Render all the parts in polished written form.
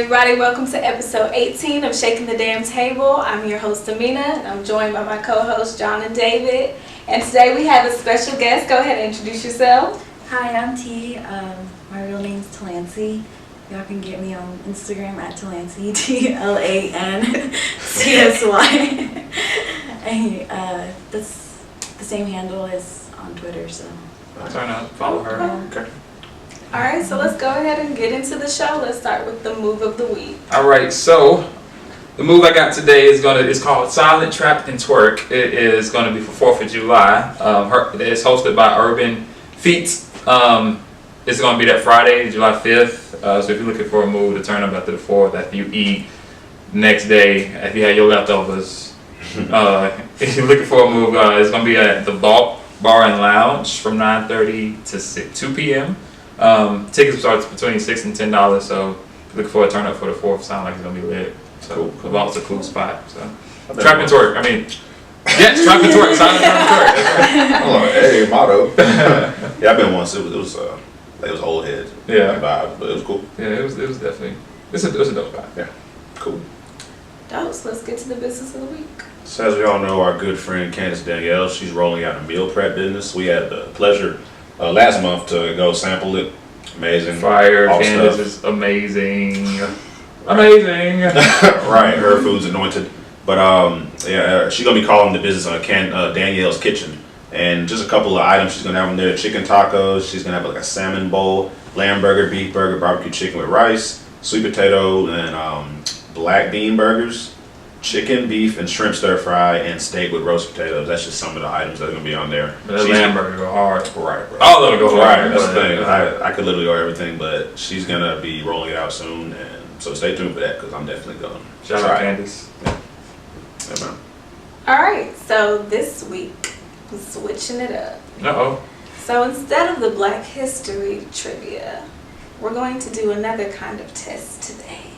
everybody, welcome to episode 18 of Shaking the Damn Table. I'm your host Amyna, and I'm joined by my co-hosts John and David. And today we have a special guest. Go ahead and introduce yourself. Hi, I'm T. My real name's Talancy. Y'all can get me on Instagram at Talancy, TLANCSY. And that's the same handle as on Twitter, so. Turn up, follow her. Okay. All right, so let's go ahead and get into the show. Let's start with the move of the week. All right, so the move I got today is called Silent Trap and Twerk. It is gonna be for 4th of July. It's hosted by Urban Feats. It's gonna be that Friday, July 5th. So if you're looking for a move to turn up after the 4th, after you eat, next day, if you have your leftovers, if you're looking for a move, it's gonna be at the Vault Bar and Lounge from 9:30 to 2 p.m. Tickets start between $6 and $10, so looking for a turn up for the 4th. Sound like it's gonna be lit. So Cool. the Vault's a cool spot. So Trap and Twerk. Yes, Trap and Twerk. Silent Trap and Twerk. Oh, hey, motto. Yeah, I've been once. It was old head. Yeah. Vibe, but it was cool. Yeah, it was definitely. It's a dope spot. Yeah, cool. Dope, so let's get to the business of the week. So as we all know, our good friend Danielle, she's rolling out a meal prep business. We had the pleasure last month to go sample it. Amazing. Fire. All Candace stuff. is amazing. Amazing. Right, her food's anointed. But yeah, she's gonna be calling the business Danielle's Kitchen, and just a couple of items she's gonna have in there: chicken tacos. She's gonna have like a salmon bowl, lamb burger, beef burger, barbecue chicken with rice, sweet potato, and black bean burgers, chicken, beef, and shrimp stir fry, and steak with roast potatoes. That's just some of the items that are gonna be on there. But that lamb burger go hard. Right, bro. All of them go hard. Right, that's the thing. I could literally order everything, but she's gonna be rolling it out soon, and so stay tuned for that because I'm definitely going. Shout out Candace. Yeah, man. All right, so this week, we're switching it up. Uh-oh. So instead of the Black History trivia, we're going to do another kind of test today.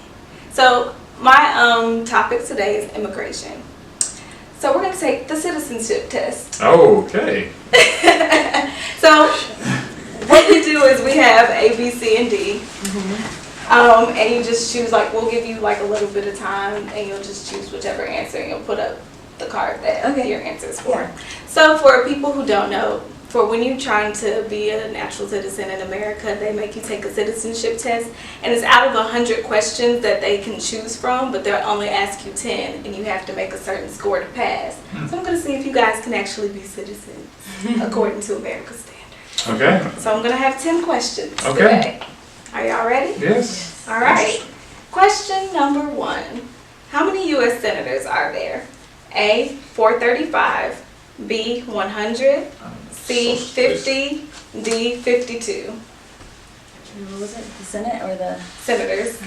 So my topic today is immigration. So we're going to take the citizenship test. Okay. So what we do is we have A, B, C, and D. And you just choose, like, we'll give you like a little bit of time and you'll just choose whichever answer and you'll put up the card that your answer is for. Yeah. So for people who don't know, for when you're trying to be a natural citizen in America, they make you take a citizenship test, and it's out of 100 questions that they can choose from, but they'll only ask you 10, and you have to make a certain score to pass. So I'm going to see if you guys can actually be citizens according to America's standards. Okay. So I'm going to have 10 questions Okay. today. Are y'all ready? Yes. All right. Question number 1. How many U.S. senators are there? A, 435, B, 100, C, 50, D, 52. What was it? The Senate or the? Senators.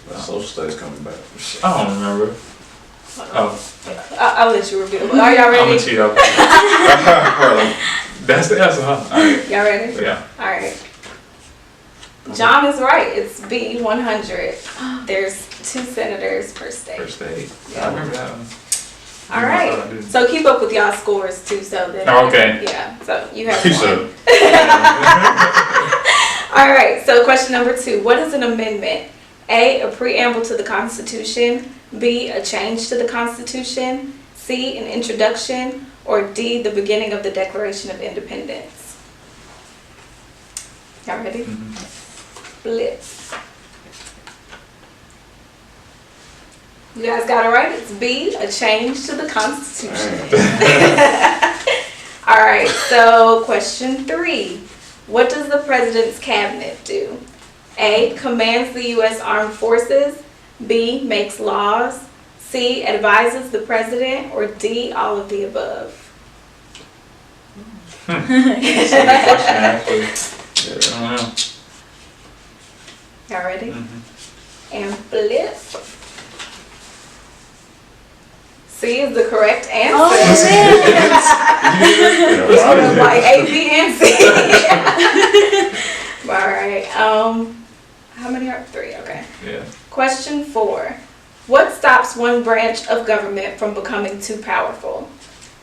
Social studies coming back. I don't remember. Oh. I'll let you reveal. Are y'all I'm ready? gonna cheat up. That's the answer, huh? All right. Y'all ready? Yeah. All right. John is right. It's B, 100. There's 2 senators per state. First state. I remember that one. All right. So keep up with y'all scores too, so that. Oh, okay. Yeah. So you have He one. said. All right. So question number 2. What is an amendment? A preamble to the Constitution. B, a change to the Constitution. C, an introduction. Or D, the beginning of the Declaration of Independence. Y'all ready? Flip. You guys got it right. It's B, a change to the Constitution. All right, so question 3. What does the president's cabinet do? A, commands the U.S. Armed Forces. B, makes laws. C, advises the president. Or D, all of the above. That's a good question, actually. I don't know. Y'all ready? And flip. C is the correct answer. Oh, It's like A, B, and C. All right. How many are 3? Okay. Yeah. Question 4. What stops one branch of government from becoming too powerful?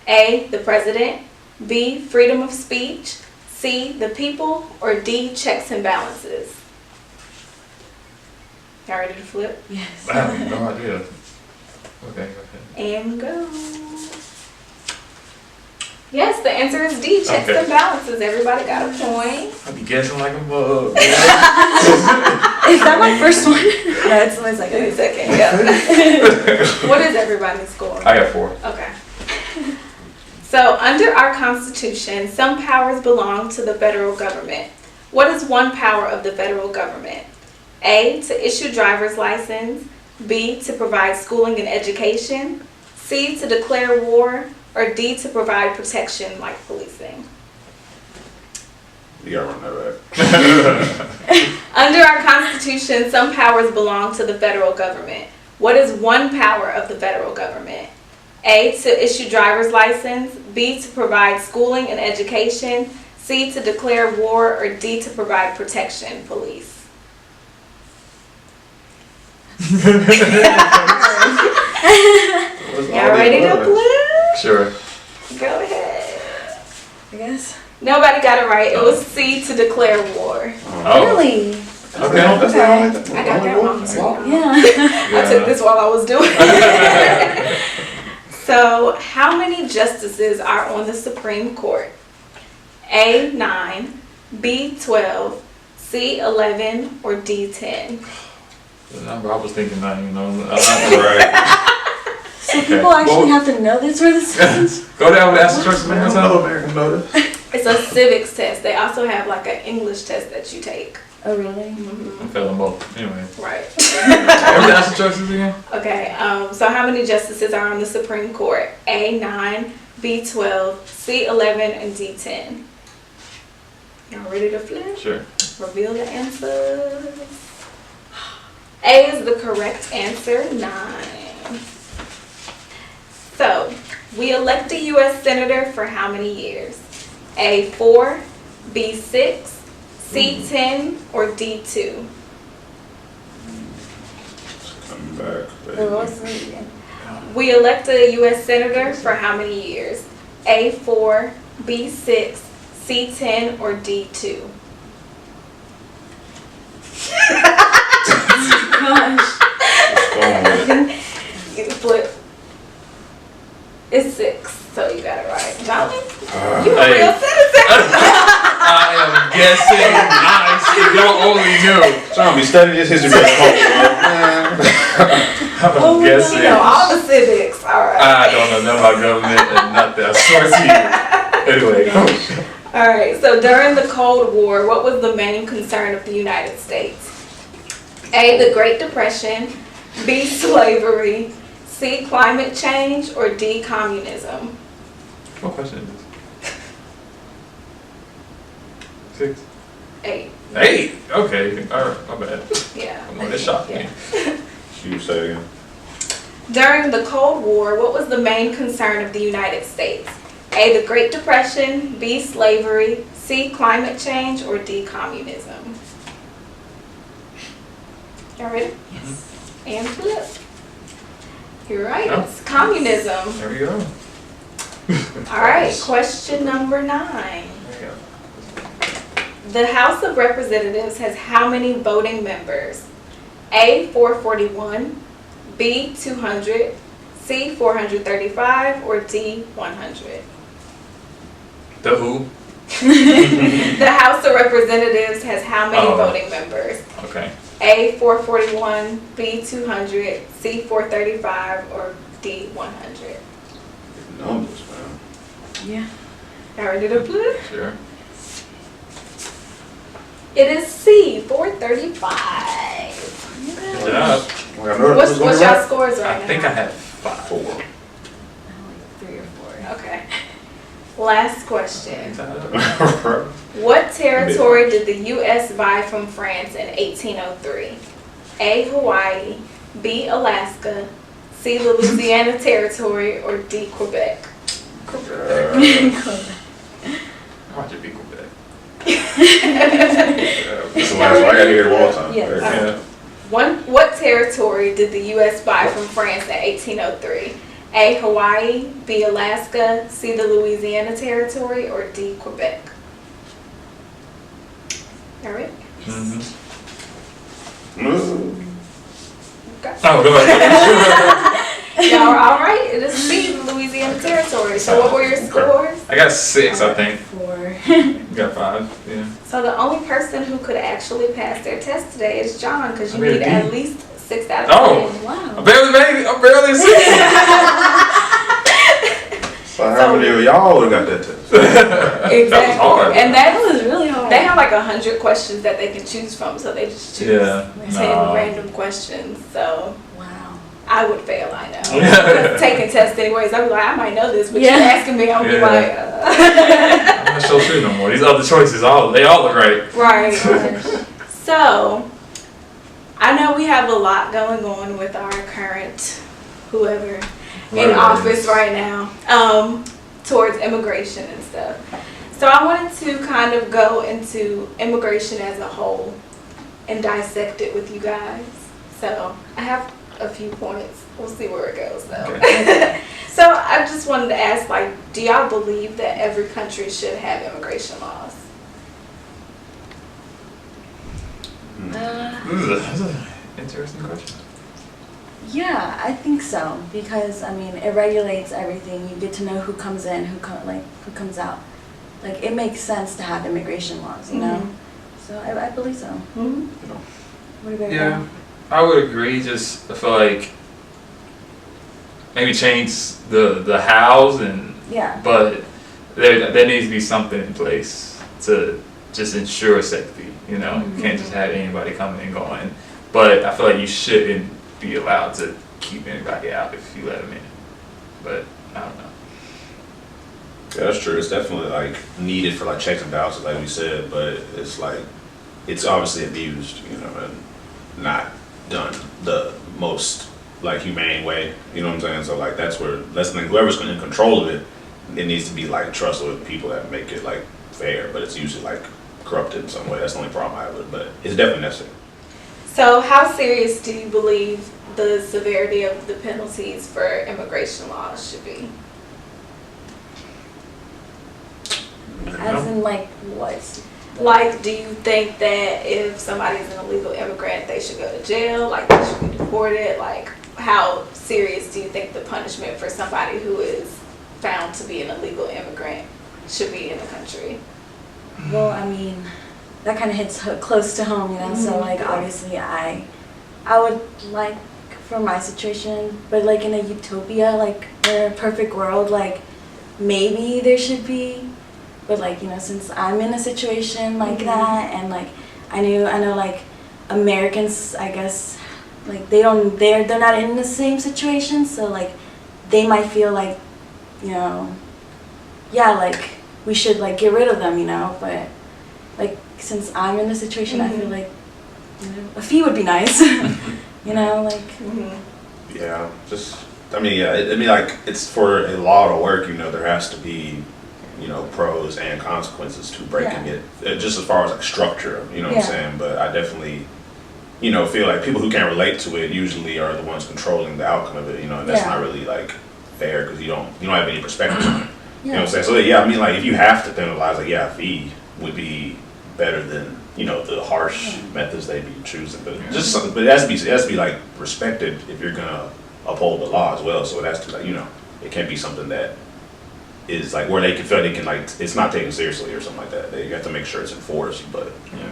A, the president. B, freedom of speech. C, the people. Or D, checks and balances. Y'all ready to flip? Yes. I have no idea. Okay. And go. Yes, the answer is D. Checks Okay. and balances. Everybody got a point. I be guessing like a bug. Is that my first one? No, it's my second. Second, yeah. What is everybody's score? I got 4. Okay. So, under our Constitution, some powers belong to the federal government. What is one power of the federal government? A, to issue driver's license. B, to provide schooling and education. C, to declare war. Or D, to provide protection like policing. You gotta run that back. Under our Constitution, some powers belong to the federal government. What is one power of the federal government? A, to issue driver's license. B, to provide schooling and education. C, to declare war. Or D, to provide protection, police. Y'all ready to flip? Sure. Go ahead. I guess. Nobody got it right. It was C, to declare war. Oh. Really? Okay. I got that wrong too. Yeah. I took this while I was doing it. So, how many justices are on the Supreme Court? A, 9, B, 12, C, 11, or D, 10? The number I was thinking, not even know. Right. So people actually have to know this for this? Go down with answer choices one more time. American notice. It's a civics test. They also have like an English test that you take. Oh, really? I'm failing both. Anyway. Right. What were the answer choices again? Okay, so how many justices are on the Supreme Court? A, 9, B, 12, C, 11, and D, 10. Y'all ready to flip? Sure. Reveal the answers. A is the correct answer, 9. So, we elect a U.S. Senator for how many years? A, 4, B, 6, C, 10, or D, 2? Coming back. Oh, what's the again? We elect a U.S. Senator for how many years? A, 4, B, 6, C, 10, or D, 2? Gosh. Going with it. You flip. It's 6, so you got it right. Johnny, you a Hey. real citizen. I am guessing. If y'all only knew. Trying to be studying this history of culture, man. I'm guessing. You know all the civics. All right. I don't know nothing about government and nothing. I swear to you. Anyway. All right. So during the Cold War, what was the main concern of the United States? A, the Great Depression. B, slavery. C, climate change. Or D, communism? What question is this? 6. 8. 8? Okay. Alright, my bad. Yeah. Come on, that shocked me. You say it again. During the Cold War, what was the main concern of the United States? A, the Great Depression. B, slavery. C, climate change. Or D, communism? Y'all ready? Yes. And flip. You're right. Oh. It's communism. There we go. All right. Question number 9. There we go. The House of Representatives has how many voting members? A, 441, B, 200, C, 435, or D, 100? The who? The House of Representatives has how many Oh. voting members? Okay. A, 441, B, 200, C, 435, or D, 100? Numbers, man. Yeah. Y'all ready to flip? Sure. It is C, 435. Good job. What's y'all scores right I now? think I have 5. 4. Like 3 or 4. Okay. Last question. Right. What territory did the U.S. buy from France in 1803? A, Hawaii, B, Alaska, C, Louisiana Territory, or D, Quebec? Watch it be Quebec. This is last one. I gotta hear it all the time. Yes. Yeah. What territory did the U.S. buy from France in 1803? A, Hawaii, B, Alaska, C, the Louisiana Territory, or D, Quebec? All right. Mm-hmm. Oh, go ahead. Y'all are all right. It is the Louisiana Territory. So what were your scores? I got 6, I think. 4. You got 5. Yeah. So the only person who could actually pass their test today is John, because you I made a need D. at least 6 out of 10. Oh. Wow. I barely made it. I'm barely a 6. So how many of y'all would have got that test? Exactly. That was hard. And That was really hard. they have like 100 questions that they can choose from, so they just choose Yeah. 10 random questions. So Wow. I would fail, I know. Yeah. Taking tests anyways, I'd be like, I might know this, but Yeah. you're asking me, I'll be Yeah. like, I'm not so sure no more. These other choices, they all look right. Right. So, I know we have a lot going on with our current whoever in office right now, towards immigration and stuff. So I wanted to kind of go into immigration as a whole and dissect it with you guys. So I have a few points. We'll see where it goes though. Okay. So I just wanted to ask, like, do y'all believe that every country should have immigration laws? That's an interesting question. Yeah, I think so, because I mean it regulates everything. You get to know who comes in, who comes out. Like it makes sense to have immigration laws, you know. So I believe so. Mm-hmm. What about Yeah, you? I would agree. Just I feel like maybe change the hows Yeah. but there needs to be something in place to just ensure safety. You know, you can't just have anybody coming and going. But I feel like you shouldn't be allowed to keep anybody out if you let them in. But I don't know. Yeah, that's true. It's definitely like needed for like checks and balances, like we said, but it's like it's obviously abused, you know, and not done the most like humane way. You know what I'm saying? So like that's like whoever's in control of it, it needs to be like trusted with people that make it like fair. But it's usually like corrupted in some way. That's the only problem I have with it. But it's definitely necessary. So how serious do you believe the severity of the penalties for immigration laws should be? As in like what? Like, do you think that if somebody's an illegal immigrant, they should go to jail? Like, they should be deported? Like, how serious do you think the punishment for somebody who is found to be an illegal immigrant should be in the country? Well, I mean, that kind of hits close to home, you know. So like obviously I would like for my situation, but like in a utopia, like in a perfect world, like maybe there should be. But like, you know, since I'm in a situation like that, and like I know like Americans, I guess, like they're not in the same situation, so like they might feel like, you know, yeah, like we should like get rid of them, you know. But like since I'm in the situation, I feel like, you know, a fee would be nice, you know, like. Yeah, I mean, like it's for a law to work, you know, there has to be, you know, pros and consequences to breaking it, just as far as like structure, you know what I'm saying? But I definitely, you know, feel like people who can't relate to it usually are the ones controlling the outcome of it, you know, and that's not really like fair because you don't have any perspective on it. You know what I'm saying? So yeah, I mean, like if you have to penalize, like a fee would be better than, you know, the harsh methods they be choosing. But but it has to be like respected if you're gonna uphold the law as well. So it has to, like, you know, it can't be something that is like where they can feel they can, like, it's not taken seriously or something like that. You have to make sure it's enforced. But Yeah.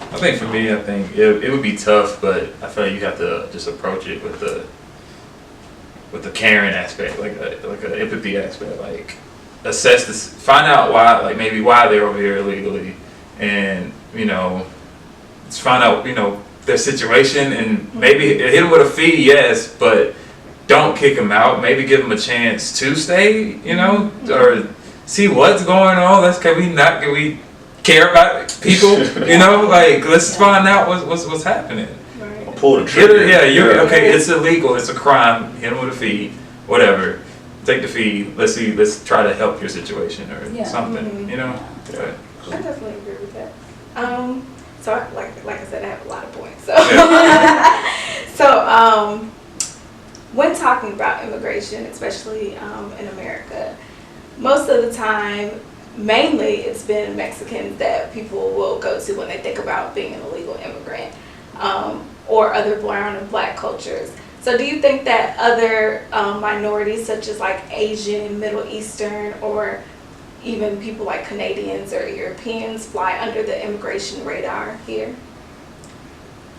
I think for me, I think it would be tough, but I feel like you have to just approach it with the caring aspect, like an empathy aspect, like assess this, find out why, like maybe why they're over here illegally, and you know, just find out, you know, their situation, and maybe hit them with a fee, yes, but don't kick them out. Maybe give them a chance to stay, you know, or see what's going on. Can we care about people, you know, like let's find out what's happening. Right. pull the trigger. Okay, it's illegal, it's a crime, hit them with a fee, whatever. Take the fee, let's try to help your situation or something, you know? Yeah. I definitely agree with that. So like I said, I have a lot of points. So, so when talking about immigration, especially in America, most of the time, mainly it's been Mexicans that people will go to when they think about being an illegal immigrant, or other brown and black cultures. So do you think that other minorities such as like Asian, Middle Eastern, or even people like Canadians or Europeans fly under the immigration radar here?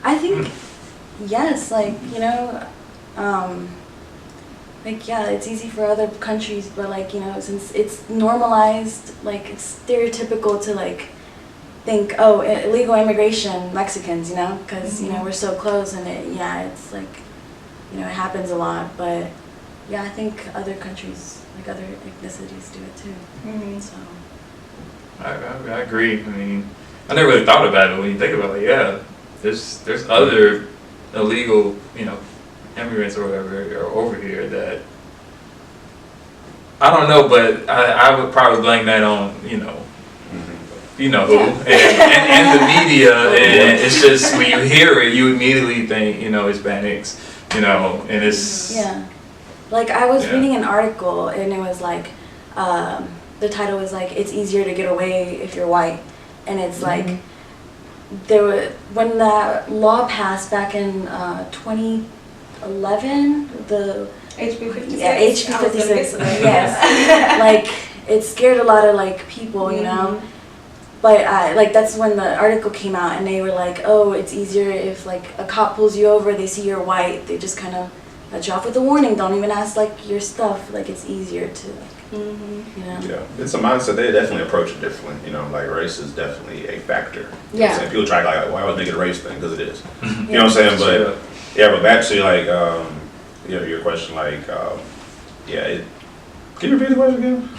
I think yes, like, you know, like, yeah, it's easy for other countries, but like, you know, since it's normalized, like it's stereotypical to like think, oh, illegal immigration, Mexicans, you know, because you know we're so close, and it's like, you know, it happens a lot. But yeah, I think other countries, like other ethnicities, do it too. So I agree. I mean, I never really thought about it when you think about it. Yeah, there's other illegal, you know, immigrants or whatever are over here that I don't know, but I would probably blame that on, you know who, and the media, and it's just when you hear it, you immediately think, you know, Hispanics, you know, and it's like I was reading an article, and it was like the title was like, it's easier to get away if you're white, and it's like when that law passed back in 2011, the HB 56. Yeah, HB 56. Yes, like it scared a lot of like people, you know. But like that's when the article came out, and they were like, oh, it's easier if like a cop pulls you over, they see you're white, they just kind of let you off with a warning. Don't even ask like your stuff. Like it's easier to like, you know. Yeah, it's a mindset. They definitely approach it differently. You know, like race is definitely a factor. Yeah. You know, people try like, why would I make it a race thing? Because it is. You know what I'm saying? But but back to like you know, your question, like can you repeat the question again?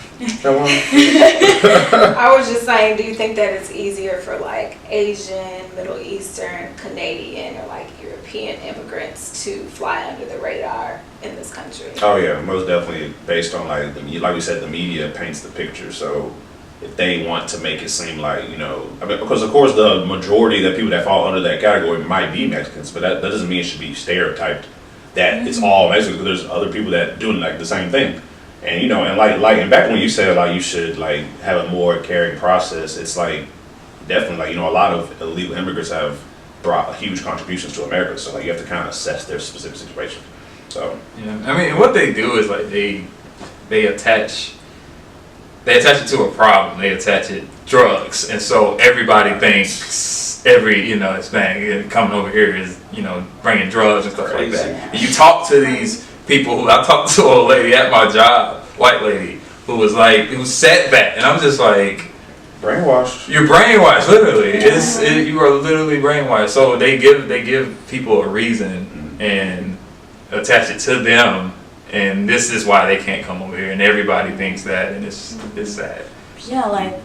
I was just saying, do you think that it's easier for like Asian, Middle Eastern, Canadian, or like European immigrants to fly under the radar in this country? Oh yeah, most definitely, based on like like we said, the media paints the picture. So if they want to make it seem like, you know, I mean, because of course the majority of the people that fall under that category might be Mexicans, but that doesn't mean it should be stereotyped that it's all Mexicans, because there's other people that doing like the same thing. And you know, and like and back when you said like you should like have a more caring process, it's like definitely like, you know, a lot of illegal immigrants have brought huge contributions to America. So like you have to kind of assess their specific situation. So yeah, I mean, what they do is like they attach it to a problem. They attach it drugs, and so everybody thinks every, you know, Hispanic coming over here is, you know, bringing drugs and stuff like that. And you talk to these people I talked to a lady at my job, white lady, who was said that, and I'm just like, brainwashed. You're brainwashed, literally. You are literally brainwashed. So they give people a reason and attach it to them, and this is why they can't come over here, and everybody thinks that, and it's sad. Yeah, like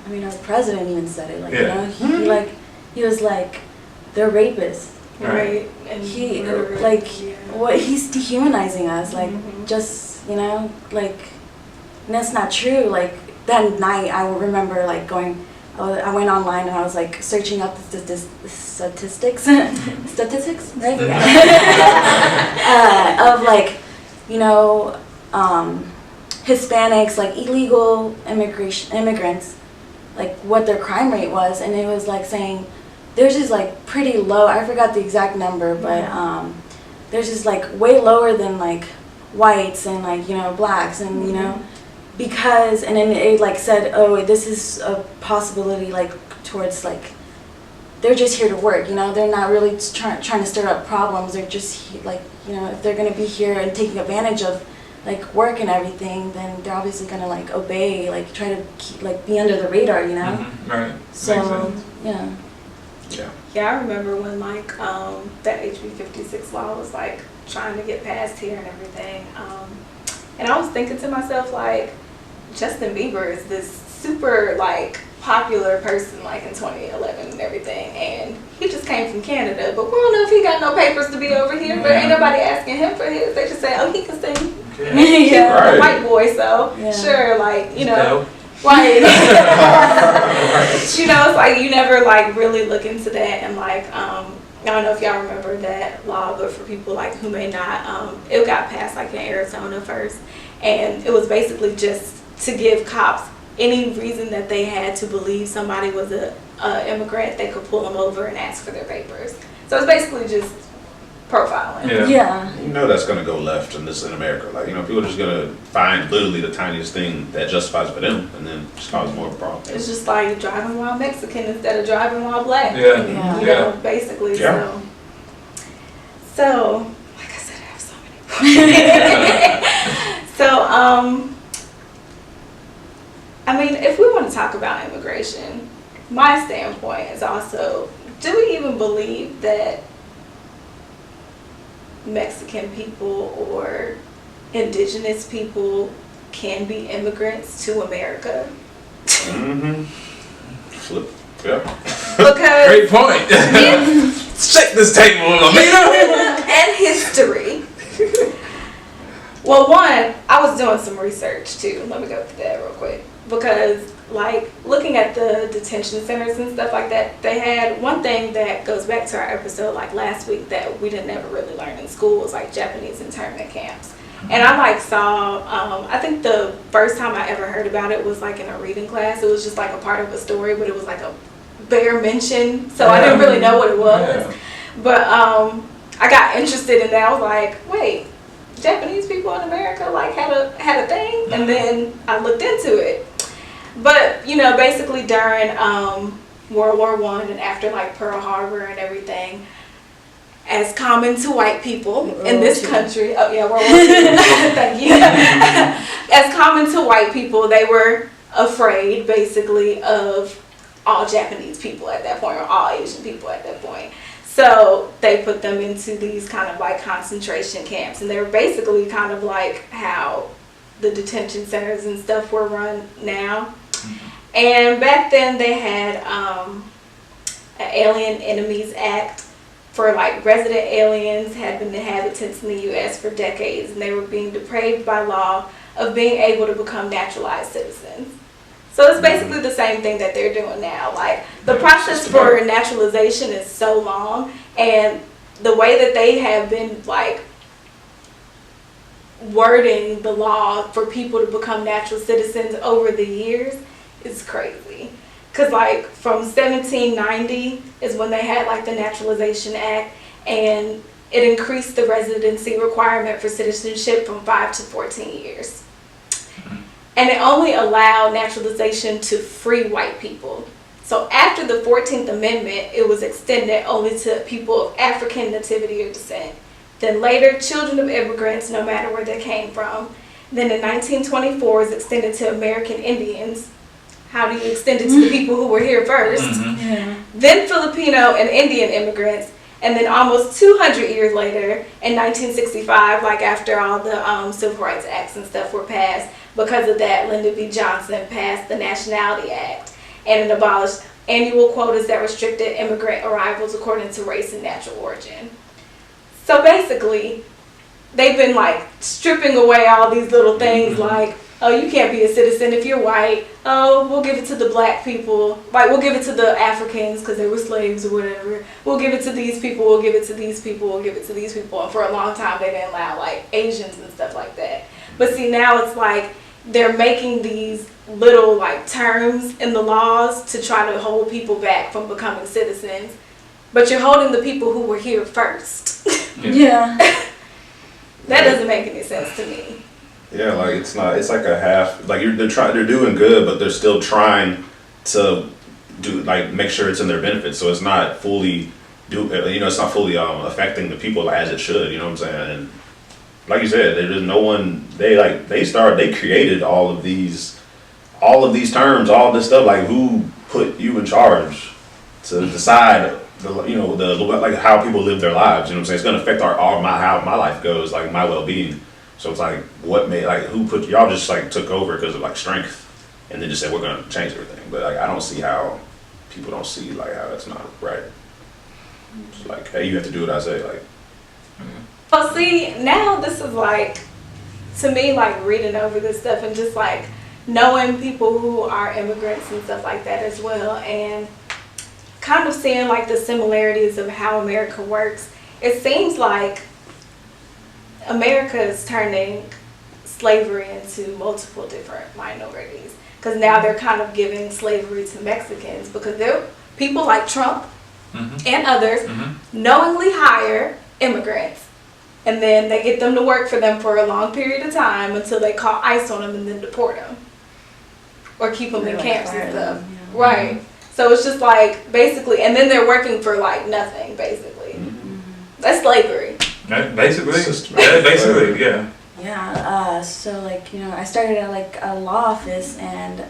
I mean, our president even said it. Like, you know, he was like, they're rapists. Right. And he like what he's dehumanizing us, like just, you know, like, and that's not true. Like that night I remember like I went online and I was like searching up the statistics right? Of like, you know, Hispanics, like illegal immigrants, like what their crime rate was, and it was like saying theirs is like pretty low. I forgot the exact number, but theirs is like way lower than like whites and like, you know, blacks, and you know, because, and then it like said, oh, this is a possibility like towards like they're just here to work, you know, they're not really trying to stir up problems. They're just like, you know, if they're gonna be here and taking advantage of like work and everything, then they're obviously gonna like obey, like try to keep, like be under the radar, you know. Right. So yeah. Yeah, I remember when like that HB 56 law was like trying to get passed here and everything, and I was thinking to myself like, Justin Bieber is this super like popular person like in 2011 and everything, and he just came from Canada, but we don't know if he got no papers to be over here. But ain't nobody asking him for his. They just say, oh, he can sing. He's a white boy, so sure, like, you know. Right. You know, it's like you never like really look into that, and like I don't know if y'all remember that law, but for people like who may not, it got passed like in Arizona first, and it was basically just to give cops any reason that they had to believe somebody was a immigrant, they could pull them over and ask for their papers. So it's basically just profiling. Yeah. You know that's gonna go left in America. Like, you know, people are just gonna find literally the tiniest thing that justifies for them, and then just cause more of a problem. It's just like driving while Mexican instead of driving while black. Yeah. You know, basically. Yeah. So, like I said, I have so many points. So, I mean, if we want to talk about immigration, my standpoint is also, do we even believe that Mexican people or indigenous people can be immigrants to America? Mm-hmm. Flip. Yeah. Because Great point. Check this table, Amyna. and history. Well, one, I was doing some research too. Let me go through that real quick. Because, like, looking at the detention centers and stuff like that, they had one thing that goes back to our episode, like, last week that we didn't ever really learn in school was, like, Japanese internment camps. And I, like, saw, I think the first time I ever heard about it was, like, in a reading class. It was just, like, a part of a story, but it was, like, a bare mention. So I didn't really know what it was. Yeah. But I got interested in that. I was like, wait, Japanese people in America, like, had a thing? And then I looked into it. But, you know, basically during World War I and after, like, Pearl Harbor and everything, as common to white people in this country, oh yeah, World War II, thank you. As common to white people, they were afraid, basically, of all Japanese people at that point, or all Asian people at that point. So they put them into these kind of, like, concentration camps, and they were basically kind of like how the detention centers and stuff were run now. And back then they had an Alien Enemies Act for, like, resident aliens had been inhabitants in the U.S. for decades, and they were being deprived by law of being able to become naturalized citizens. So it's basically the same thing that they're doing now. Like, the process for naturalization is so long, and the way that they have been, like, wording the law for people to become natural citizens over the years is crazy. Because, like, from 1790 is when they had, like, the Naturalization Act, and it increased the residency requirement for citizenship from 5 to 14 years. And it only allowed naturalization to free white people. So after the 14th Amendment, it was extended only to people of African nativity or descent. Then later, children of immigrants, no matter where they came from. Then in 1924, it was extended to American Indians. How do you extend it to the people who were here first? Yeah. Then Filipino and Indian immigrants. And then almost 200 years later, in 1965, like after all the Civil Rights Acts and stuff were passed, because of that, Lyndon B. Johnson passed the Nationality Act, and it abolished annual quotas that restricted immigrant arrivals according to race and natural origin. So basically, they've been, like, stripping away all these little things, like, oh, you can't be a citizen if you're white. Oh, we'll give it to the black people. Like, we'll give it to the Africans because they were slaves or whatever. We'll give it to these people. We'll give it to these people. We'll give it to these people. And for a long time, they didn't allow, like, Asians and stuff like that. But see, now it's like they're making these little, like, terms in the laws to try to hold people back from becoming citizens. But you're holding the people who were here first. Yeah. That doesn't make any sense to me. Yeah, like, it's like a half, like, they're doing good, but they're still trying to do, like, make sure it's in their benefit, so it's not fully it's not fully affecting the people as it should, you know what I'm saying? And like you said, there's no one, they created all of these terms, all this stuff, like, who put you in charge to decide like how people live their lives, you know what I'm saying? It's gonna affect how my life goes, like, my well-being. So it's like, what made, like, who put, y'all just, like, took over because of, like, strength, and then just said, we're going to change everything. But, like, I don't see how, people don't see, like, how that's not right. It's like, hey, you have to do what I say, like. Well, see, now this is, like, to me, like, reading over this stuff and just, like, knowing people who are immigrants and stuff like that as well, and kind of seeing, like, the similarities of how America works. It seems like America is turning slavery into multiple different minorities, because now they're kind of giving slavery to Mexicans, because people like Trump Mhm. and others Mhm. knowingly hire immigrants. And then they get them to work for them for a long period of time until they call ICE on them and then deport them. Or keep them in Like, camps fire and stuff. them, yeah. Right. So it's just like, basically, and then they're working for like nothing, basically. That's slavery. Basically. Systematic Yeah, basically, slavery. yeah. Yeah, so like, you know, I started at like a law office, and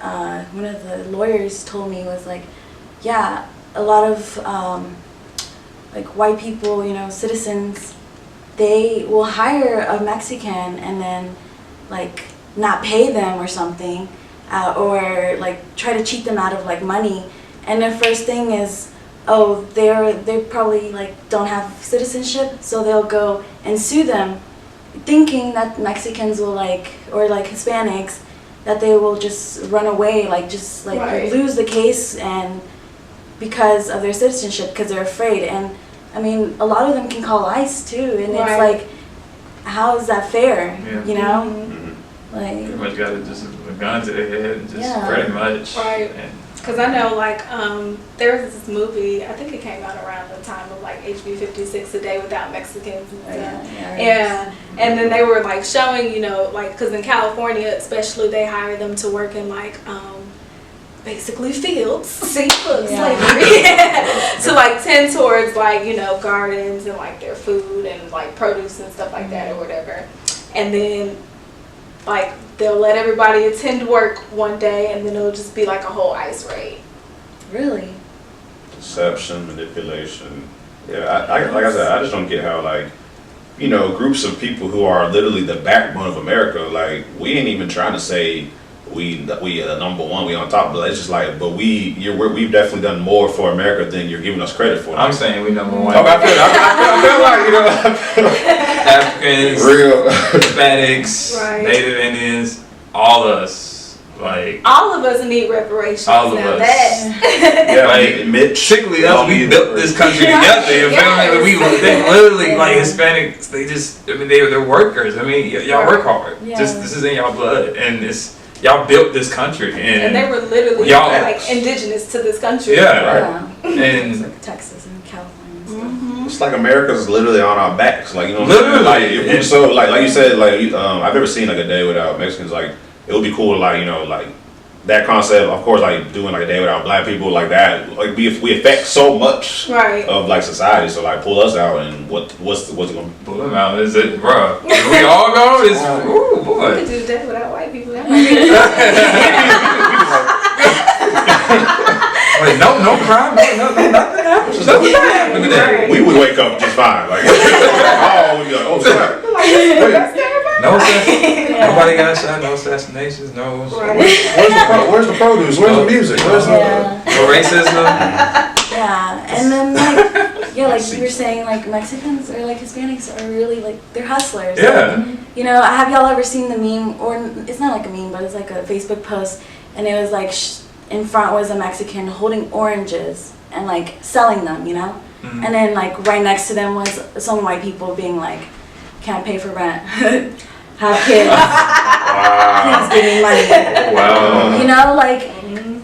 one of the lawyers told me was like, yeah, a lot of like white people, you know, citizens, they will hire a Mexican and then like not pay them or something, or like try to cheat them out of like money, and their first thing is, oh, they probably like don't have citizenship, so they'll go and sue them, thinking that Mexicans will like, or like Hispanics, that they will just run away, like just like Right. lose the case, and because of their citizenship, because they're afraid. And I mean, a lot of them can call ICE too, and it's Right. like, how is that fair? Yeah. You know, Mhm. Pretty like, much got it just a gun to the head and just Yeah. pretty much. Right. And Because I know, like, there was this movie, I think it came out around the time of, like, HB 56, A Day Without Mexicans and stuff. Yeah, and then they were, like, showing, you know, like, because in California, especially, they hire them to work in, like, basically fields. See, look, Yeah. slavery. To, like, tend towards, like, you know, gardens and, like, their food and, like, produce and stuff like that or whatever. And then, like, they'll let everybody attend work one day, and then it'll just be like a whole ICE raid. Really? Deception, manipulation. Yeah, like I said, I just don't get how, like, you know, groups of people who are literally the backbone of America, like, we ain't even trying to say we number one, we on top, but it's just like, but we've definitely done more for America than you're giving us credit for. I'm saying we number one. Okay, I feel like, you know, Africans, real. Hispanics, Right. Native Indians, all of us. Like, All of us need reparations. All of now. us. That. Yeah, Like, Mitch. particularly us, we built this country together. You feel me? Like, they literally, like, Hispanics, they just, I mean, they're workers. I mean, y'all work hard. Yeah. Just, this is in y'all blood. And y'all built this country. And they were literally Y'all- like indigenous to this country. Yeah. Yeah. And It's like Texas and California and stuff. It's like America's literally on our backs, like, you know what Literally. I'm saying? Like, if we, so like you said, like, I've never seen like a day without Mexicans. Like, it would be cool to, like, you know, like that concept. Of course, like doing like a day without black people, like that. Like we affect so much Right. of like society. So like, pull us out, and what's it gonna be? pull them out. Is it, bruh? We all go? It's, ooh, We boy. could do that without white people. That might be Wait, no crime, nothing happens. Nothing happens to that. We would wake up just fine. Like, oh, we go, oh, sorry. No nobody got shot, no assassinations, no Where's the produce? Where's the music? Where's Yeah. no racism. Yeah, and then like, yeah, like you were saying, like Mexicans or like Hispanics are really like, they're hustlers. Yeah. You know, have y'all ever seen the meme, or it's not like a meme, but it's like a Facebook post, and it was like in front was a Mexican holding oranges and like selling them, you know? Mhm. And then like right next to them was some white people being like, can't pay for rent, have kids, Wow. please give me money. Wow. You know, like,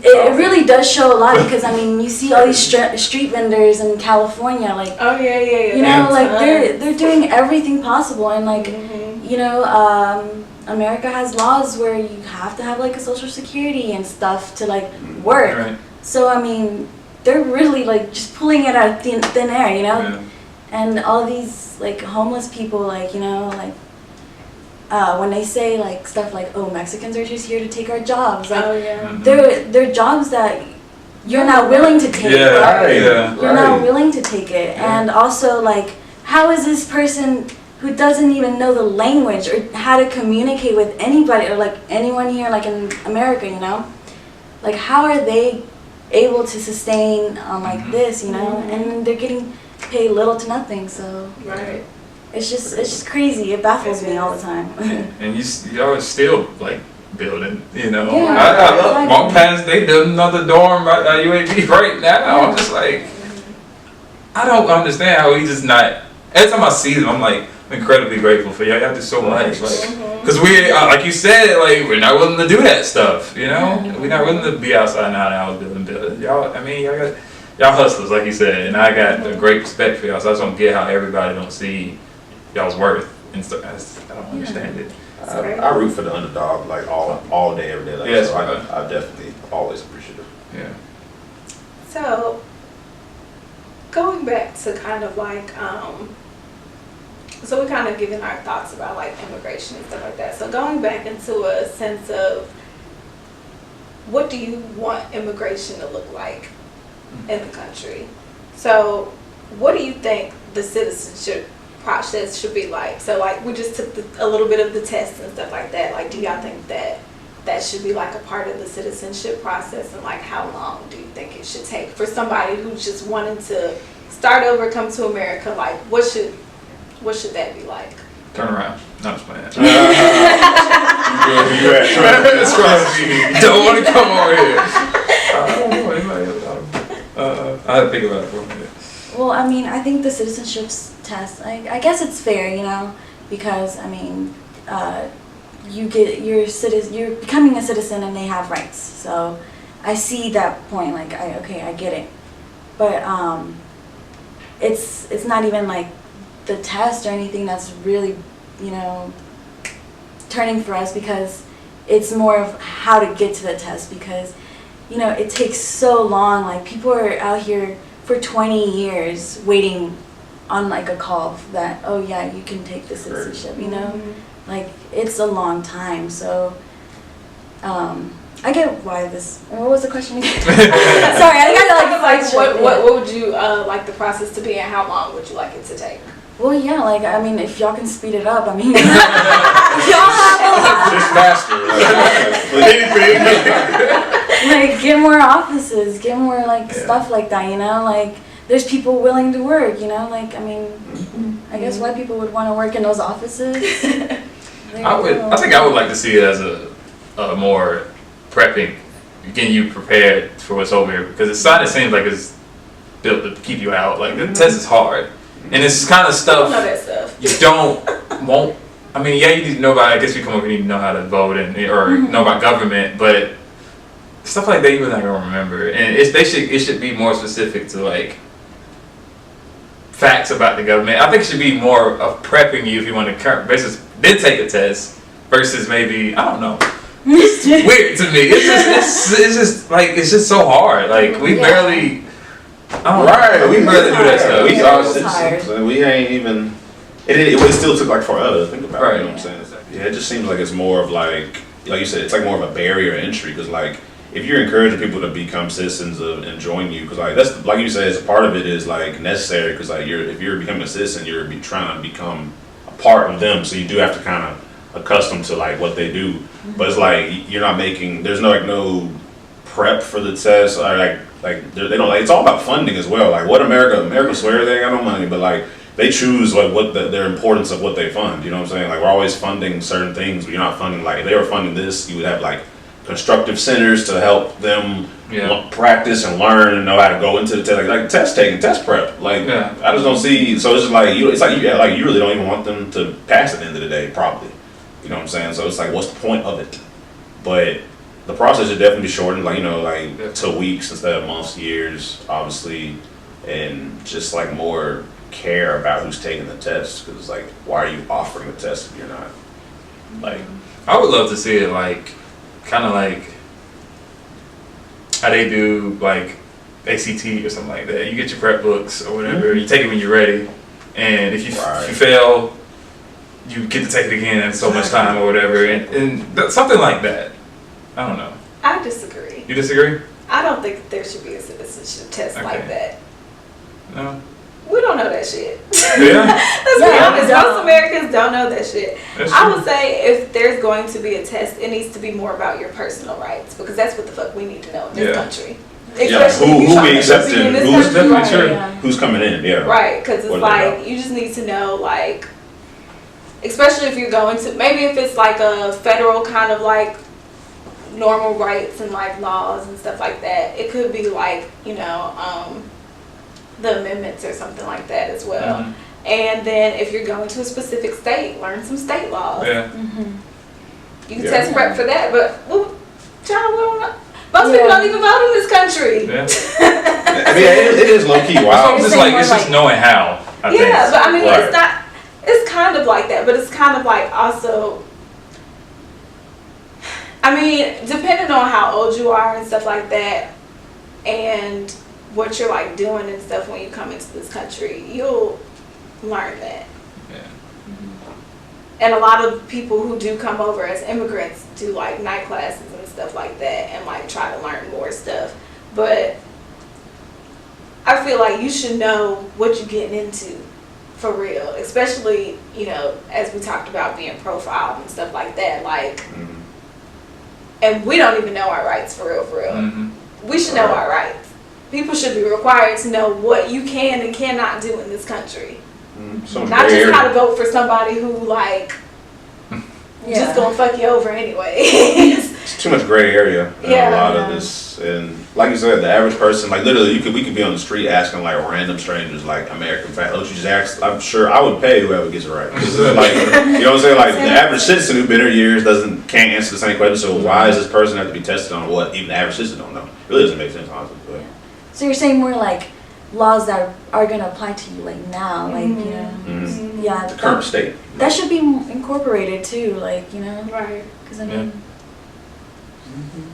it really does show a lot, because I mean, you see all these street vendors in California, like, Oh yeah, yeah, yeah. you know, like Tons. they're doing everything possible, and like, Mhm. you know, America has laws where you have to have like a social security and stuff to like work. Right. So I mean, they're really like just pulling it out of thin air, you know. Yeah. And all these like homeless people, like, you know, like when they say like stuff like, oh, Mexicans are just here to take our jobs, like, Oh yeah. Mhm. they're jobs that you're not willing to take. Yeah, Right. yeah. You're not Right. willing to take it. Yeah. And also, like, how is this person who doesn't even know the language or how to communicate with anybody, or like anyone here, like in America, you know, like how are they able to sustain like Mhm. this, you know? Mhm. And they're getting paid little to nothing, so Right. it's just crazy. It baffles me all the time. And y'all still like building, you know. Yeah. I walk past, they building another dorm at UAB right now. I'm just like, I don't understand how we just not. Every time I see them, I'm like, I'm incredibly grateful for y'all. Y'all do so much, like, because we, like you said, like we're not willing to do that stuff, you know. Yeah. We're not willing to be outside 9 hours building. Y'all, I mean, y'all got y'all hustlers, like you said, and I got a great respect for y'all. So I just don't get how everybody don't see y'all's worth and stuff. I don't understand it. I root for the underdog like all day, every day. Like, Yes, so right. I definitely always appreciate it. Yeah. So, going back to kind of like, so we're kind of giving our thoughts about like immigration and stuff like that. So going back into a sense of what do you want immigration to look like in the country? So what do you think the citizenship process should be like? So like we just took a little bit of the test and stuff like that. Like do y'all think that that should be like a part of the citizenship process, and like how long do you think it should take for somebody who's just wanting to start over, come to America? Like what should that be like? Turn around. No, I'm just playing. That's right. Don't want to come over here. I had to think about it for a minute. Well, I mean, I think the citizenship test, I guess it's fair, you know, because, I mean, you're becoming a citizen and they have rights. So I see that point, like, I get it. But it's not even like the test or anything that's really, you know, turning for us, because it's more of how to get to the test, because, you know, it takes so long. Like people are out here for 20 years waiting on like a call that, oh yeah, you can take the citizenship, you know? Like it's a long time. So I get why this, what was the question again? Sorry, I gotta like what would you like the process to be, and how long would you like it to take? Well, yeah, like, I mean, if y'all can speed it up, I mean, y'all have a lot. Just faster. Like, get more offices, get more, like, stuff like that, you know? Like, there's people willing to work, you know? Like, I mean, I guess white people would want to work in those offices. I think I would like to see it as a more prepping, getting you prepared for what's over here, because it seems like it's built to keep you out. Like, the test is hard. And it's kind of stuff, I don't know that stuff. You won't. I mean, yeah, you need to know about. I guess you come over here, you need to know how to vote or know about government, but stuff like that you're not gonna remember. And it should be more specific to like facts about the government. I think it should be more of prepping you if you want to versus then take a test versus maybe I don't know. It's weird to me. It's just so hard. Like we barely. Right, we barely do that stuff. We are citizens, and we ain't even. It still took like forever to think about. Right. You know what I'm saying? Yeah, it just seems like it's more of like you said, it's like more of a barrier entry, because like if you're encouraging people to become citizens and join you, because like that's like you said, it's a part of it is like necessary, because like if you're becoming a citizen, you're trying to become a part of them, so you do have to kind of accustomed to like what they do. But it's like you're not making. There's no prep for the test, or like they don't like. It's all about funding as well. Like what America swear they ain't got no money, but like they choose like what their importance of what they fund. You know what I'm saying? Like we're always funding certain things, but you're not funding like if they were funding this, you would have like constructive centers to help them practice and learn and know how to go into the test, like test taking, test prep. Like I just don't see. So it's just like you really don't even want them to pass at the end of the day, probably. You know what I'm saying? So it's like, what's the point of it? But the process should definitely be shortened, like, you know, like to weeks instead of months, years, obviously, and just like more care about who's taking the test, because like, why are you offering the test if you're not? Like, I would love to see it like, kind of like how they do like ACT or something like that. You get your prep books or whatever, you take it when you're ready, and if you fail, you get to take it again in so much time or whatever, and something like that. I don't know. I disagree. You disagree? I don't think there should be a citizenship test like that. No. We don't know that shit. Yeah. Let's be honest. Most Americans don't know that shit. I would say if there's going to be a test, it needs to be more about your personal rights, because that's what the fuck we need to know in this country. Especially who we accepting, who's definitely true. Who's coming in, Right, because it's like you just need to know, like, especially if you're going to, maybe if it's like a federal kind of like normal rights and like laws and stuff like that, it could be like, you know, the amendments or something like that as well. And then if you're going to a specific state, learn some state laws. You can test prep for that, but child, most people don't even vote in this country. I mean, it is low key So wild. it's just like it's just knowing how. I think. Yeah, but I mean, Right. it's not. It's kind of like that, but it's kind of like also. I mean, depending on how old you are and stuff like that, and what you're like doing and stuff when you come into this country, you'll learn that. Yeah. And a lot of people who do come over as immigrants do like night classes and stuff like that and like try to learn more stuff. But I feel like you should know what you're getting into for real, especially, you know, as we talked about being profiled and stuff like that. Like, and we don't even know our rights for real, for real. Mm-hmm. We should know our rights. People should be required to know what you can and cannot do in this country. Not just how to vote for somebody who like just gonna fuck you over anyway. It's too much gray area in Yeah. a lot of this, and like you said, the average person, like literally, we could be on the street asking like random strangers, like American fact. Oh, you just ask. I'm sure I would pay whoever gets it right. 'Cause it's like, you know what I'm saying? Like the average citizen who's been here years can't answer the same question. So why does this person have to be tested on what even the average citizen don't know? It really doesn't make sense, honestly. But. So you're saying more like laws that are gonna apply to you like now, like, you know, yeah, The current state. that should be incorporated too, like, you know, Right. because I mean,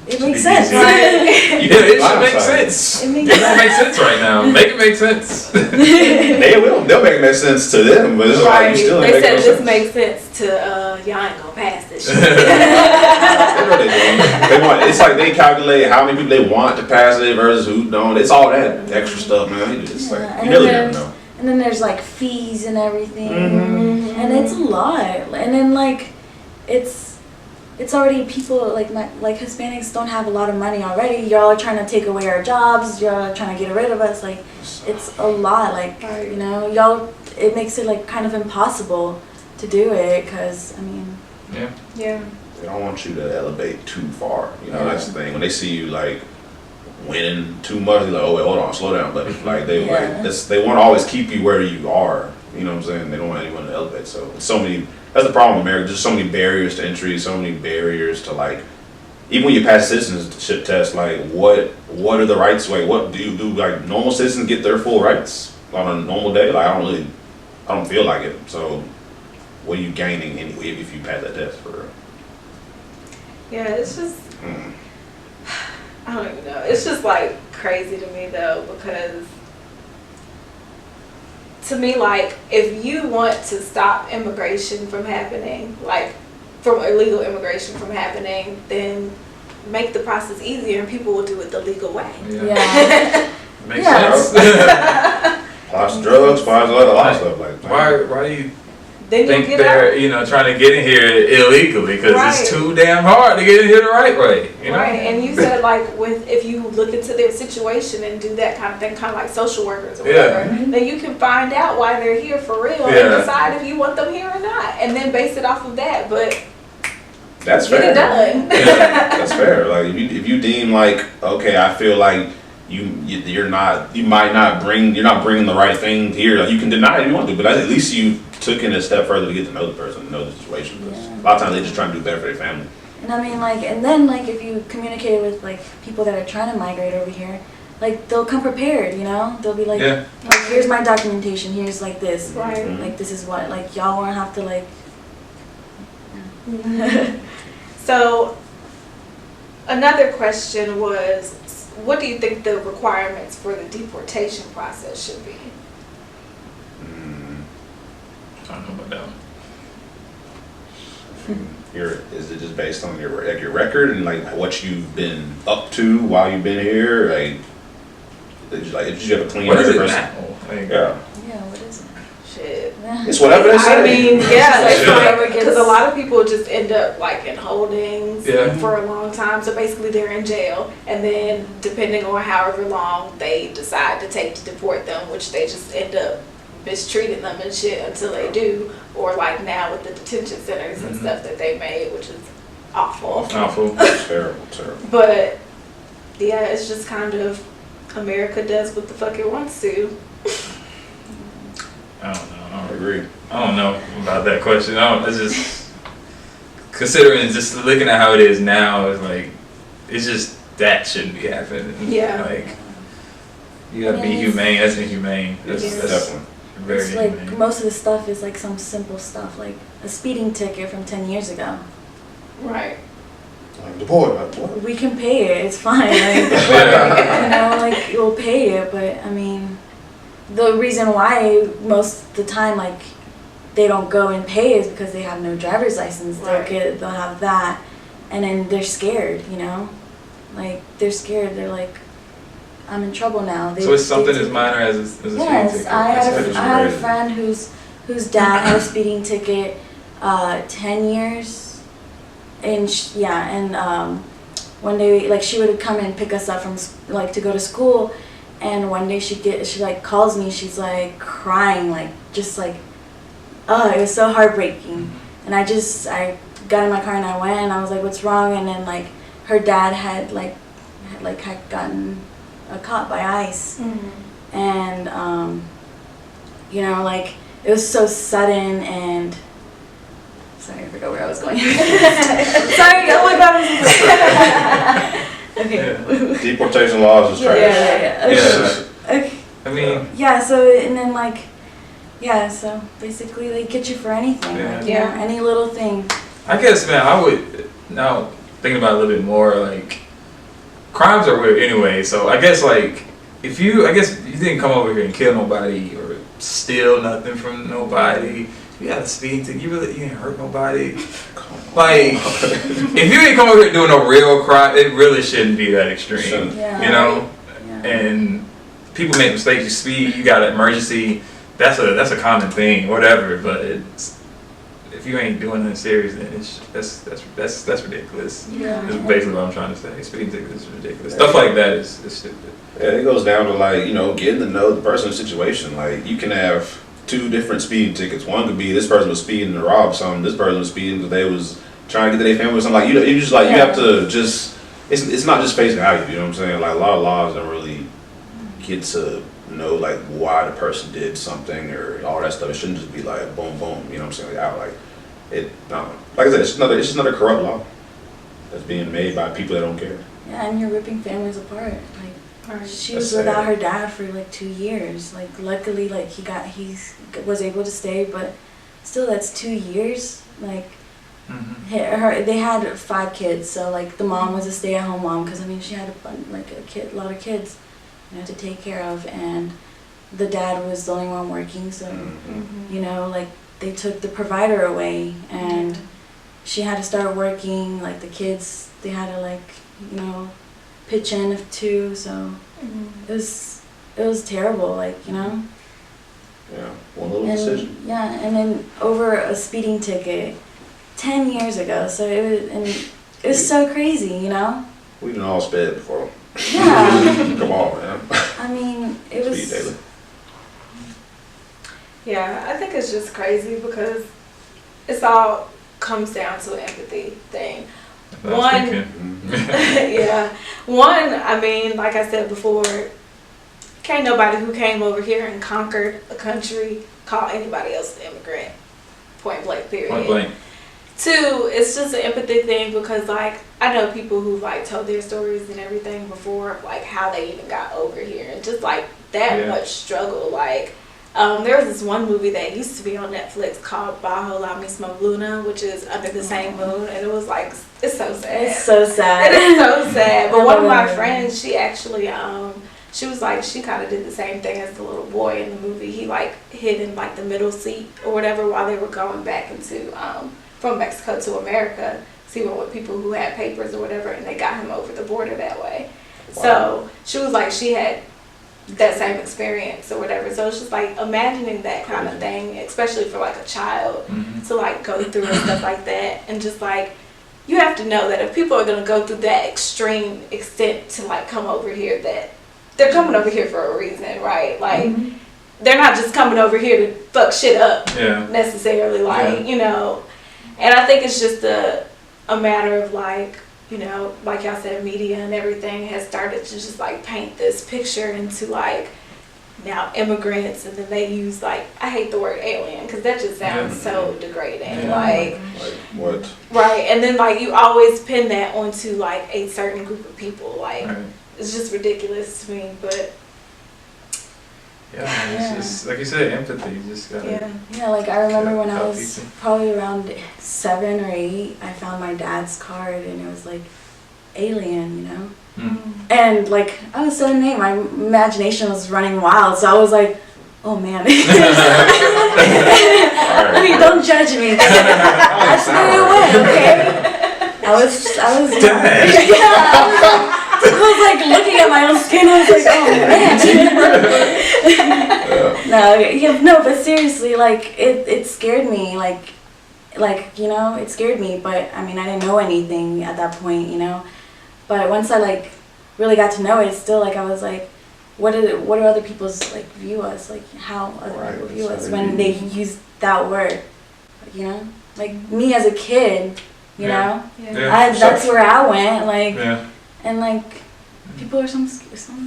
it Should makes be sense. easy. Right? Yeah, it should make sense. It It makes don't make sense right now. Make it make sense. They'll make that sense to them, but it's like you still ain't They making said no this sense. makes sense to y'all ain't gonna pass this shit. They know they doing. They want. It's like they calculate how many people they want to pass it versus who don't. It's all that extra stuff, man. It's Yeah, like and you really then never know. And then there's like fees and everything, Mm-hmm. and it's a lot. And then like, it's already people like Hispanics don't have a lot of money already. Y'all are trying to take away our jobs. Y'all are trying to get rid of us. Like, it's a lot. Like, you know, y'all. It makes it like kind of impossible to do it because I mean. Yeah. They don't want you to elevate too far. You know, that's the thing. When they see you like winning too much, they're like, oh wait, hold on, slow down, buddy. Like they they want to always keep you where you are. You know what I'm saying? They don't want anyone to elevate. So it's so many. That's the problem with America. There's so many barriers to entry, so many barriers to like. Even when you pass a citizenship test, like what are the rights? Like what do like normal citizens get their full rights on a normal day? Like I don't feel like it. So what are you gaining anyway if you pass that test for real? Yeah, it's just I don't even know. It's just like crazy to me though, because to me, like, if you want to stop immigration from happening, like from illegal immigration from happening, then make the process easier and people will do it the legal way. Yeah. Makes Yeah. sense. Lots of drugs, lots of other lot of stuff like that. Why do you Then you think get they're out. trying to get in here illegally? Because Right. it's too damn hard to get in here the right way. You know? Right, and you said like if you look into their situation and do that kind of thing, kind of like social workers or whatever, then you can find out why they're here for real and decide if you want them here or not, and then base it off of that. But That's get fair. it done. That's fair. Like if you deem like okay, I feel like you're not bringing the right thing here. Like, you can deny it if you want to, but at least you took it a step further to get to know the person, know the situation. A lot of times they just trying to do better for their family. And I mean, like, and then, like, if you communicate with, like, people that are trying to migrate over here, like, they'll come prepared, you know? They'll be like, here's my documentation, here's, like, this. Right. Like, this is what, like, y'all won't have to, like... So, another question was, what do you think the requirements for the deportation process should be? I don't know about that one. Is it just based on your record and like what you've been up to while you've been here? Like, did you have a clean What is it record? now? Like, Yeah. Yeah, what is it? Shit. It's whatever they say. I mean, yeah, Sure. because a lot of people just end up like in holdings Yeah. for a long time. So basically, they're in jail, and then depending on however long they decide to take to deport them, which they just end up mistreating them and shit until they do, or like now with the detention centers and stuff that they made, which is awful. Awful. Terrible. But yeah, it's just kind of America does what the fuck it wants to. I don't know. I agree. I don't know about that question. It's just considering just looking at how it is now. It's like it's just that shouldn't be happening. Yeah. Like You gotta be humane. That's inhumane. That's Definitely. very It's like inhumane. most of the stuff is like some simple stuff, like a speeding ticket from 10 years ago. Right. Like deport. Like, what? We can pay it. It's fine. Like, Yeah. you know, like you'll pay it, but I mean, the reason why most of the time like they don't go and pay is because they have no driver's license. Right. They'll have that, and then they're scared. You know, like they're scared. They're like, I'm in trouble now. So it's something as minor as a speeding Yes, ticket. I That's had a crazy. friend whose dad had a speeding ticket, 10 years, and one day like she would come and pick us up from like to go to school, and one day she like calls me, she's like crying, like just like, oh, it was so heartbreaking, and I got in my car and I went and I was like, what's wrong? And then like her dad had gotten caught by ICE. And you know, like it was so sudden, and sorry, I forgot where I was going. Sorry, oh my god. Okay. Deportation laws is trash. Yeah. Yeah. Okay. I mean, Yeah, so and then like so basically they get you for anything. Yeah. Like, you know, any little thing. I guess, man, I would, now thinking about it a little bit more, like, crimes are weird anyway, so I guess, like, if you didn't come over here and kill nobody or steal nothing from nobody, you got a speeding ticket, you didn't hurt nobody. Like, if you didn't come over here doing no real crime, it really shouldn't be that extreme, Shouldn't. Yeah. you know? Yeah. And people make mistakes, you speed, you got an emergency, that's a common thing, whatever, but if you ain't doing nothing serious, then that's ridiculous. Yeah. That's basically what I'm trying to say. Speeding tickets is ridiculous. Stuff like that is stupid. Yeah, it goes down to like, you know, getting to know the person's situation. Like you can have two different speeding tickets. One could be this person was speeding to rob something. This person was speeding because they was trying to get to their family or something. Like you just like you have to just. It's not just face value. You know what I'm saying? Like a lot of laws don't really get to know like why the person did something or all that stuff. It shouldn't just be like boom boom. You know what I'm saying? Like out like it. No, like I said, it's just another corrupt law that's being made by people that don't care. Yeah, and you're ripping families apart. Like she was That's sad. without her dad for like 2 years. Like luckily, like he was able to stay, but still, that's 2 years. Like they had 5 kids, so like the mom was a stay-at-home mom because I mean she had a lot of kids, you know, to take care of, and the dad was the only one working. So you know, like they took the provider away, and she had to start working. Like the kids, they had to like, you know, pitch in too. So it was terrible. Like, you know. Yeah, one little decision. Yeah, and then over a speeding ticket 10 years ago. So it was so crazy, you know. We done all sped before. Yeah. Come on, man. I mean, it was. Speed daily. Yeah, I think it's just crazy because it's all comes down to an empathy thing. One, I mean, like I said before, can't nobody who came over here and conquered a country call anybody else an immigrant. Point blank, period. Point blank. 2, it's just an empathy thing because, like, I know people who like told their stories and everything before, like how they even got over here, and just like that much struggle. Like, there was this one movie that used to be on Netflix called Bajo La Misma Luna, which is Under the Same Moon, and it was like, it's so sad. It's so sad. It is so sad. But one of my friends, she actually, she was like, she kind of did the same thing as the little boy in the movie. He like hid in like the middle seat or whatever while they were going back into from Mexico to America, even with people who had papers or whatever, and they got him over the border that way. Wow. So she was like, she had that same experience or whatever. So it's just like imagining that kind of thing, especially for like a child to like go through and stuff like that. And just like, you have to know that if people are going to go through that extreme extent to like come over here, that they're coming over here for a reason, right? Like, they're not just coming over here to fuck shit up necessarily, like, you know. And I think it's just a matter of like, you know, like y'all said, media and everything has started to just like paint this picture into like now immigrants, and then they use like, I hate the word alien because that just sounds so degrading. Like what? Right, and then like you always pin that onto like a certain group of people. Like it's just ridiculous to me, but Yeah, it's just like you said, empathy. You just gotta. Yeah. Yeah, like I remember when I Help was people. probably around 7 or 8, I found my dad's card and it was like alien, you know? And like I was 7 and 8, my imagination was running wild, so I was like, oh man. I mean, don't judge me. I threw it away, okay? I was I was like looking at my own skin. I was like, oh man. No, but seriously, like it scared me. Like you know, it scared me. But I mean, I didn't know anything at that point, you know. But once I like really got to know it, still like I was like, what do other people's like view us? Like how other people view us when they use that word, you know? Like me as a kid, you know, that's where I went. Like and like people are some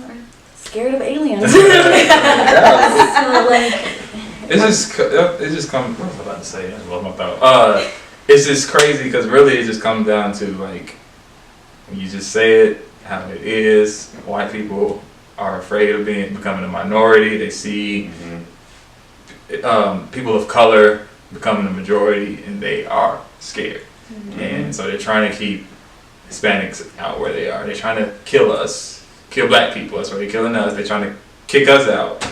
are scared of aliens. So like it just comes. What was I about to say? I lost my thought. It's just crazy because really it just comes down to like when you just say it how it is. White people are afraid of becoming a minority. They see people of color becoming a majority, and they are scared. And so they're trying to keep Hispanics out where they are. They're trying to kill us, kill black people. That's why they're killing us. They're trying to kick us out.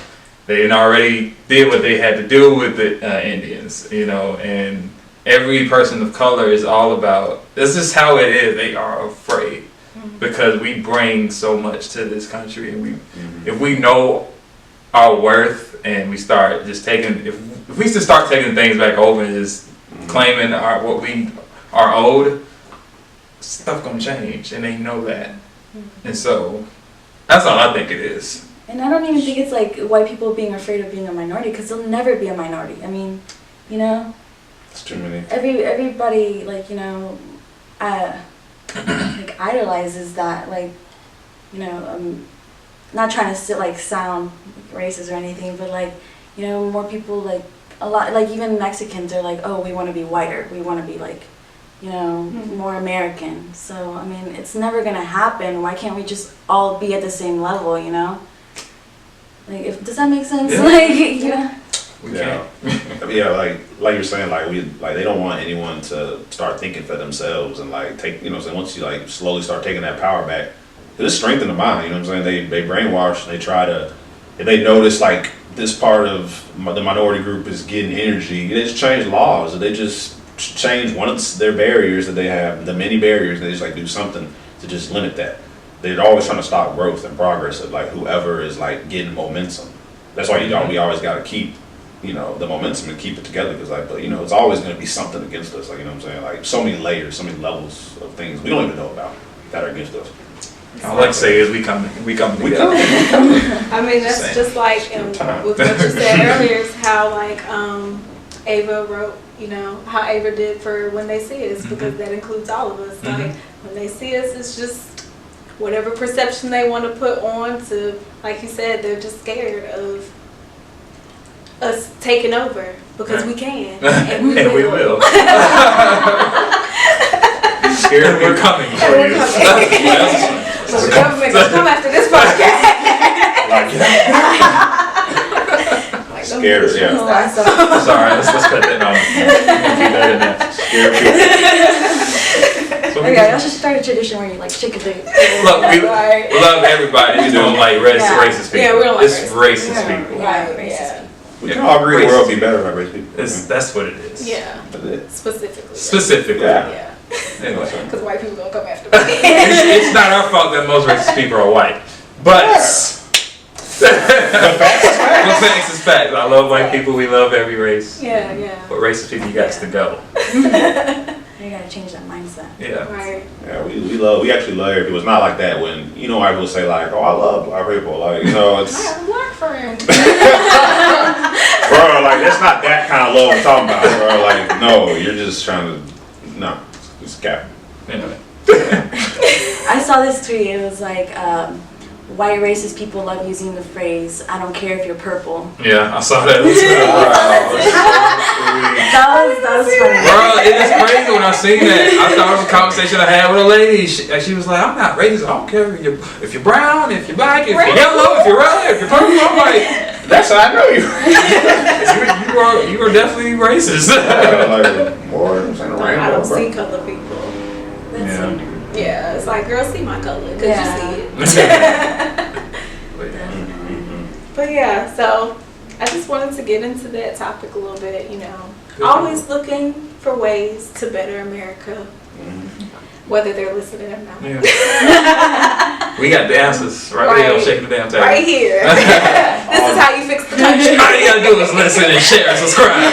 They already did what they had to do with the Indians, you know, and every person of color is all about, this is how it is. They are afraid because we bring so much to this country, and if we know our worth and we start just taking, if we just start taking things back over and just claiming what we are owed, stuff gonna change, and they know that. And so that's all I think it is. And I don't even think it's like white people being afraid of being a minority, because they'll never be a minority. I mean, you know, it's too many. Everybody like, you know, like idolizes that, like, you know, not trying to sound racist or anything, but like, you know, more people like a lot, like even Mexicans are like, oh, we want to be whiter, we want to be like, you know, more American. So I mean, it's never gonna happen. Why can't we just all be at the same level, you know? Like, does that make sense? Yeah. Like, you know? Yeah, like you're saying, like they don't want anyone to start thinking for themselves and like take, you know, so once you like slowly start taking that power back, it's strengthen the mind. You know what I'm saying? They brainwash. And they try to, if they notice like this part of the minority group is getting energy, they just change laws. They just change one of their barriers that they have, the many barriers. They just like do something to just limit that. They're always trying to stop growth and progress of like whoever is like getting momentum. That's why we always got to keep, you know, the momentum and keep it together, because like, but you know, it's always going to be something against us. Like, you know what I'm saying? Like so many layers, so many levels of things we don't even know about that are against us. All I like to say is we come together. I mean, that's just like with what you said earlier, is how like Ava wrote, you know, how Ava did for When They See Us, because that includes all of us. Like when they see us, it's just whatever perception they want to put on to, like you said, they're just scared of us taking over, because we can, and we will. Scared we're coming for you. So the government gonna come after this podcast. Like, Scared, yeah. Sorry, let's cut that on. Keep that in there. Scared people. Okay, I should start a tradition where you like chicken things. Look, we love everybody. We don't like racist people. Yeah, we don't like it's racist people. Right, yeah. We can all agree the world would be better by racist people. That's what it is. Yeah. Specifically. Specifically. Yeah. Anyway. Because white people gonna come after me. It's not our fault that most racist people are white. But facts is facts. I love white people. We love every race. Yeah. But racist people, you got to go. You gotta change that mindset. Yeah. Right. Yeah, we actually love every people. It's not like that when, you know, white people say like, oh, I love black people. Like, you know, it's. I have a black friend. Bro, like, that's not that kind of love I'm talking about, bro. Like, no, you're just trying to, no, it's cap. Anyway. I saw this tweet. It was like, white racist people love using the phrase, I don't care if you're purple. Yeah, I saw that. That was funny. Bro, it is crazy when I seen that. I thought it was a conversation I had with a lady. She was like, I'm not racist. I don't care if you're brown, if you're black, if you're yellow, if you're red, if you're purple. I'm like, That's how I know you. you were definitely racist. Like, more I'm saying, I rainbow, don't bro. see color people. That's so true. Yeah, it's like, girl, see my color, cause Yeah. you see it. But yeah. But yeah, so I just wanted to get into that topic a little bit, you know. Good. Always looking for ways to better America, whether they're listening or not. Yeah. We got the answers right here on Shaking the Damn Table. Right here. This is how you fix the country. All you gotta do is listen and share and subscribe.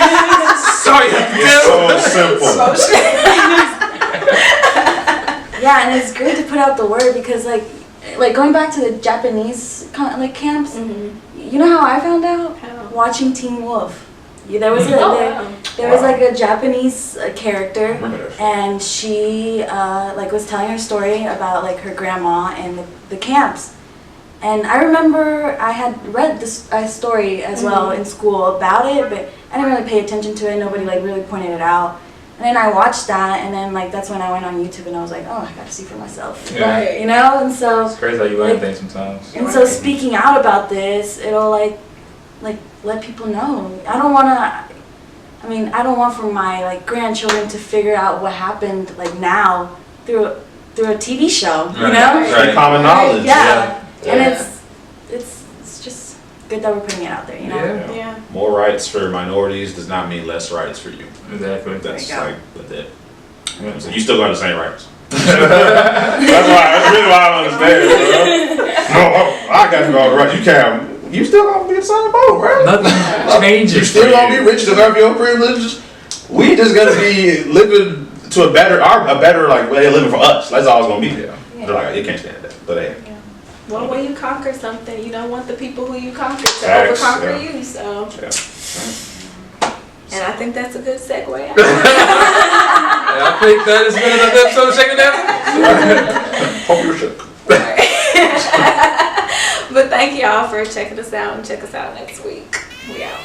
Sorry, It's so simple. Yeah, and it's great to put out the word because like going back to the Japanese camps, you know how I found out? How? Watching Teen Wolf. There was wow. there was like a Japanese character, Remember that. and she was telling her story about like her grandma and the camps. And I remember I had read this story as well in school about it, but I didn't really pay attention to it. Nobody like really pointed it out. And then I watched that, and then like that's when I went on YouTube and I was like, oh, I got to see for myself. Yeah. Right. You know, and so It's crazy how you learn things sometimes. and so speaking out about this, it'll like let people know. I don't want for my like grandchildren to figure out what happened like now through a TV show, you Right. know? Right. Common knowledge. Yeah. And Yeah. it's just good that we're putting it out there, you know? Yeah. Yeah. More rights for minorities does not mean less rights for you. Exactly. That's There you go. like that's it. Yeah. So you still got the same rights. That's really why I don't understand, bro. No, I got all the rights. You can't. You still gonna be in the same boat, bro. Nothing changes. You still gonna be rich, deserve your privileges. We just gonna be living to a better like way of living for us. That's all it's gonna be. Yeah. They're like, you can't stand that, but hey. Well, when you conquer something, you don't want the people who you conquer to Facts, over-conquer yeah. you, so. Yeah. And I think that's a good segue. Yeah, I think that has been another episode of Shaking Down. Hope you're shook. But thank y'all for checking us out, and check us out next week. We out.